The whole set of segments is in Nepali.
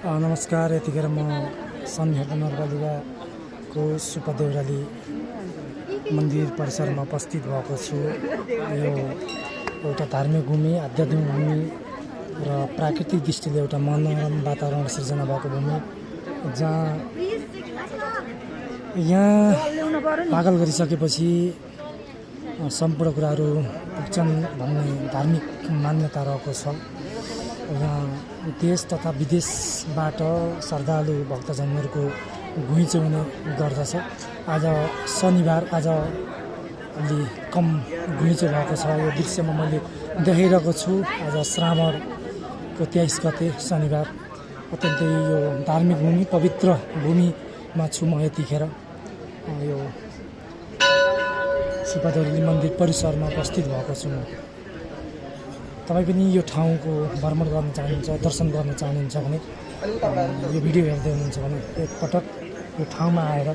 नमस्कार। यतिखेर म सन्निहित नगरपालिकाको सुपा देउराली मन्दिर परिसरमा उपस्थित भएको छु। यो एउटा धार्मिक भूमि, आध्यात्मिक भूमि र प्राकृतिक दृष्टिले एउटा मनोरम वातावरण सिर्जना भएको भूमि, जहाँ यहाँ पागल गरिसकेपछि सम्पूर्ण कुराहरू पुग्छन् भन्ने धार्मिक मान्यता रहेको छ। यहाँ देश तथा विदेशबाट श्रद्धालु भक्तजनहरूको घुइँचो हुने गर्दछ। आज शनिबार, आज अलि कम घुइँचो भएको छ। यो दृश्यमा मैले देखाइरहेको छु। आज श्रावणको 23 गते शनिबार। अत्यन्तै यो धार्मिक भूमि, पवित्र भूमिमा छु म यतिखेर। यो सुपा देउराली मन्दिर परिसरमा उपस्थित भएको छु म। तपाईँ पनि यो ठाउँको भ्रमण गर्न चाहनुहुन्छ, दर्शन गर्न चाहनुहुन्छ भने, यो भिडियो हेर्दै हुनुहुन्छ भने एकपटक यो ठाउँमा आएर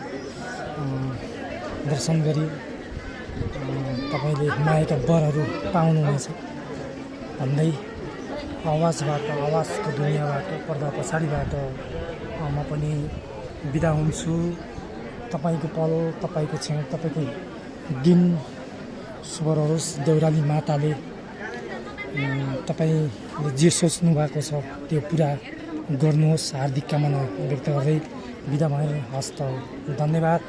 दर्शन गरी तपाईँले मायाका वरहरू पाउनुहुनेछ भन्दै आवाजको दुनियाँबाट, पर्दा पछाडिबाट म पनि बिदा हुन्छु। तपाईँको पल, तपाईँको क्षण, तपाईँको दिन शुभ रहोस्। देउराली माताले तपाईँले जे सोच्नु भएको छ त्यो पुरा गर्नुहोस्। हार्दिक कामना व्यक्त गर्दै बिदा भएँ। हस्त, धन्यवाद।